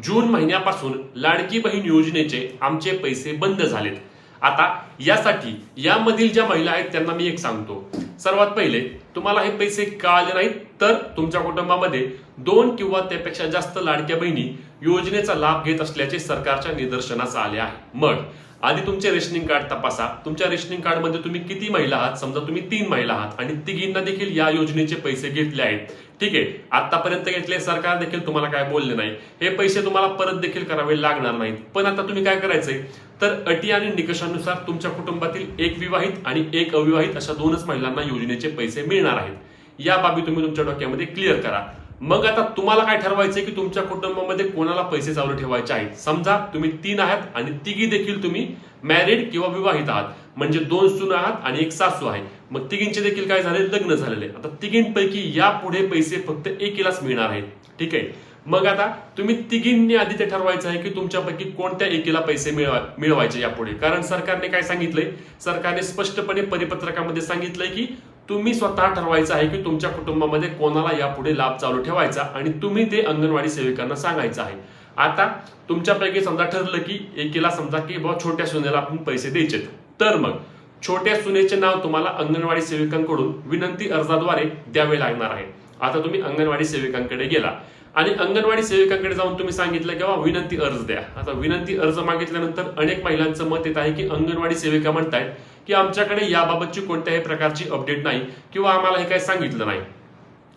जून महिन्यापासून लाडकी बहीण योजनेचे आमचे पैसे बंद झालेत। आता यासाठी यामधील ज्या महिला आहेत त्यांना मी एक सांगतो, सर्वात पहिले तुम्हाला हे पैसे कळाले नाहीत तर तुमच्या कुटुंबामध्ये 2 किंवा त्यापेक्षा जास्त लाडक्या बहिणी योजनेचा लाभ घेत असल्याचे सरकारच्या निदर्शनास आले आहे। मग आधी तुमचे रेशनिंग कार्ड तपासा। तुमच्या रेशनिंग कार्ड मध्ये तुम्ही किती महिला आहात? समजा तुम्ही 3 महिला आहात आणि तिघींना देखील या योजनेचे पैसे घेतले आहेत, ठीक आहे, आतापर्यंत घेतले, सरकार देखील तुम्हाला काय बोलले नाही, हे पैसे तुम्हाला परत देखील करावे लागणार नाहीत। पण आता तुम्ही काय करायचंय तर अटी आणि निकषानुसार तुमच्या कुटुंबातील एक विवाहित आणि एक अविवाहित अशा 2च महिलांना योजनेचे पैसे मिळणार आहेत। या बाबी तुम्ही तुमच्या डोक्यामध्ये क्लिअर करा। मग आता तुम्हाला काय ठरवायचंय की तुमच्या कुटुंबामध्ये कोणाला पैसे चालू ठेवायचे आहेत। समजा तुम्ही 3 आहात आणि तिघी देखील तुम्ही मॅरिड किंवा विवाहित आहात, म्हणजे 2 सून आहात आणि एक सासू आहे। मग तिघींचे देखील काय झाले, लग्न झालेले। आता तिघींपैकी यापुढे पैसे फक्त एकीलाच मिळणार आहेत, ठीक आहे। मग आता तुम्ही तिघींनी आधी ते ठरवायचं आहे की तुमच्यापैकी कोणत्या एकीला पैसे मिळवायचे यापुढे, कारण सरकारने काय सांगितलंय, सरकारने स्पष्टपणे परिपत्रकामध्ये सांगितलंय की तुम्ही स्वतः ठरवायचं आहे की तुमच्या कुटुंबामध्ये कोणाला यापुढे लाभ चालू ठेवायचा आणि तुम्ही ते अंगणवाडी सेविकांना सांगायचं आहे। आता तुमच्यापैकी समजा ठरलं की एकीला समजा की बाबा छोट्या सुनेला आपण पैसे द्यायचे, तर मग छोट्या सुनेचे नाव तुम्हाला अंगणवाडी सेविकांकडून विनंती अर्जाद्वारे द्यावे लागणार आहे। आता तुम्ही अंगणवाडी सेविकांकडे गेला आणि अंगणवाडी सेविकांकडे जाऊन तुम्ही सांगितलं की बाबा विनंती अर्ज द्या। आता विनंती अर्ज मागितल्यानंतर अनेक महिलांचं मत येत आहे की अंगणवाडी सेविका म्हणतायत की आमच्याकडे याबाबतची कोणत्याही प्रकारची अपडेट नाही किंवा आम्हाला हे काही सांगितलं नाही।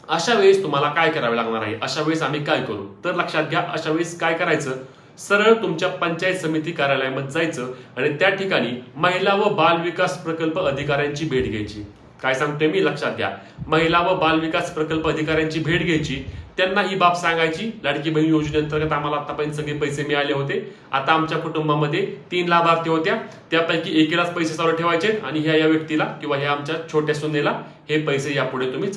अशा वेळेस तुम्हाला काय करावे लागणार आहे? अशा वेळेस आम्ही काय करू तर लक्षात घ्या, अशा वेळेस काय करायचं, सरळ तुमच्या पंचायत समिती कार्यालयामध्ये जायचं आणि त्या ठिकाणी महिला व बाल विकास प्रकल्प अधिकाऱ्यांची भेट घ्यायची। काय सांगतोय मी, लक्षात घ्या, महिला व बाल विकास प्रकल्प अधिकाऱ्यांची भेट घ्यायची, त्यांना ही बाब सांगायची, लाडकी बहीण योजनेअंतर्गत आम्हाला आतापर्यंत सगळे पैसे मिळाले होते, आता आमच्या कुटुंबामध्ये 3 लाभार्थी होत्या, त्यापैकी एकीलाच पैसे चालू ठेवायचे आणि ह्या व्यक्तीला किंवा ह्या आमच्या छोट्या सुनेला हे पैसे यापुढे तुम्ही चालू